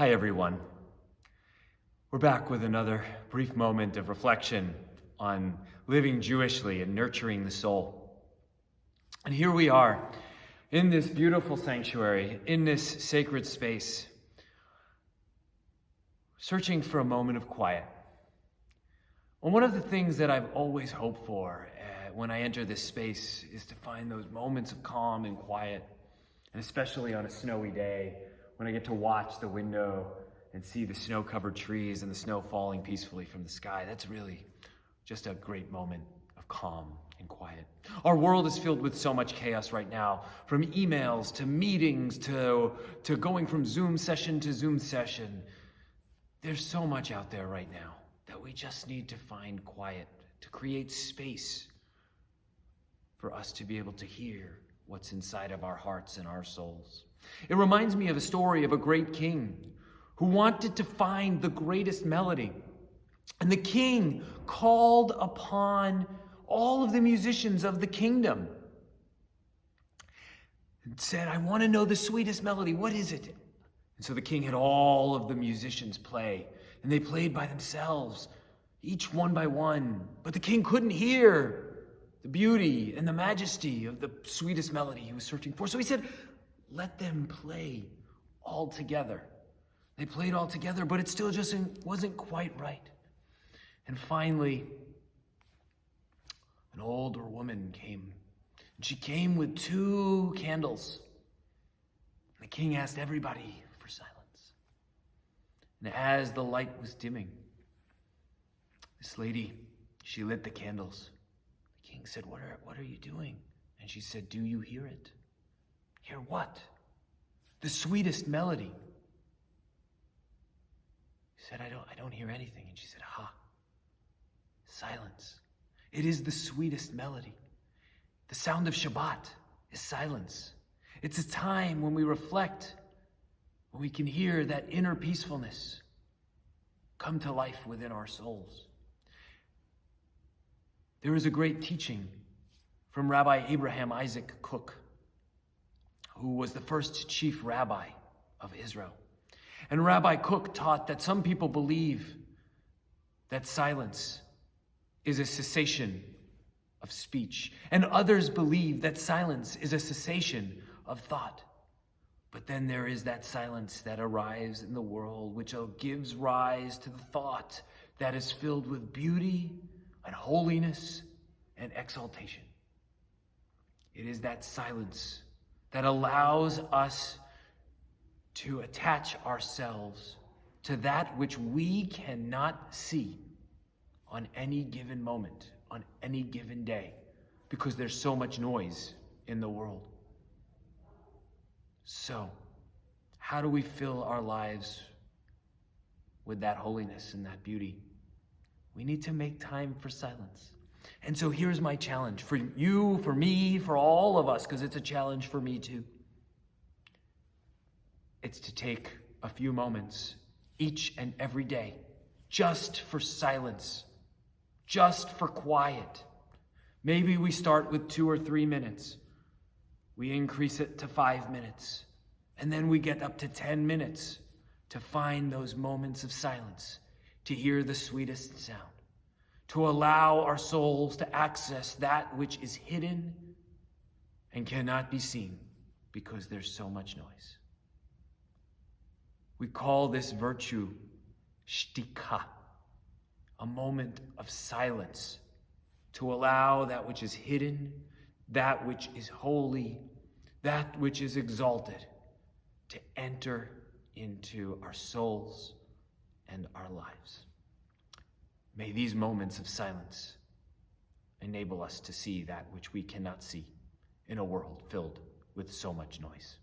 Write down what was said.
Hi, everyone. We're back with another brief moment of reflection on living Jewishly and nurturing the soul. And here we are in this beautiful sanctuary, in this sacred space, searching for a moment of quiet. Well, one of the things that I've always hoped for when I enter this space is to find those moments of calm and quiet, and especially on a snowy day when I get to watch the window and see the snow-covered trees and the snow falling peacefully from the sky. That's really just a great moment of calm and quiet. Our world is filled with so much chaos right now, from emails to meetings to going from Zoom session to Zoom session. There's so much out there right now that we just need to find quiet, to create space for us to be able to hear what's inside of our hearts and our souls. It reminds me of a story of a great king who wanted to find the greatest melody. And the king called upon all of the musicians of the kingdom and said, I want to know the sweetest melody. What is it? And so the king had all of the musicians play, and they played by themselves, each one by one. But the king couldn't hear the beauty and the majesty of the sweetest melody he was searching for. So he said, let them play all together. They played all together, but it still just wasn't quite right. And finally, an older woman came. And she came with 2 candles. The king asked everybody for silence. And as the light was dimming, this lady, she lit the candles. The king said, what are you doing? And she said, do you hear it? Hear what? The sweetest melody. He said, I don't hear anything. And she said, silence. It is the sweetest melody. The sound of Shabbat is silence. It's a time when we reflect, when we can hear that inner peacefulness come to life within our souls. There is a great teaching from Rabbi Abraham Isaac Kook, who was the first chief rabbi of Israel. And Rabbi Kook taught that some people believe that silence is a cessation of speech, and others believe that silence is a cessation of thought. But then there is that silence that arrives in the world, which gives rise to the thought that is filled with beauty and holiness and exaltation. It is that silence that allows us to attach ourselves to that which we cannot see on any given moment, on any given day, because there's so much noise in the world. So, how do we fill our lives with that holiness and that beauty? We need to make time for silence. And so here's my challenge for you, for me, for all of us, because it's a challenge for me too. It's to take a few moments each and every day just for silence, just for quiet. Maybe we start with 2 or 3 minutes. We increase it to 5 minutes. And then we get up to 10 minutes to find those moments of silence, to hear the sweetest sound, to allow our souls to access that which is hidden and cannot be seen because there's so much noise. We call this virtue shtika, a moment of silence to allow that which is hidden, that which is holy, that which is exalted to enter into our souls and our lives. May these moments of silence enable us to see that which we cannot see in a world filled with so much noise.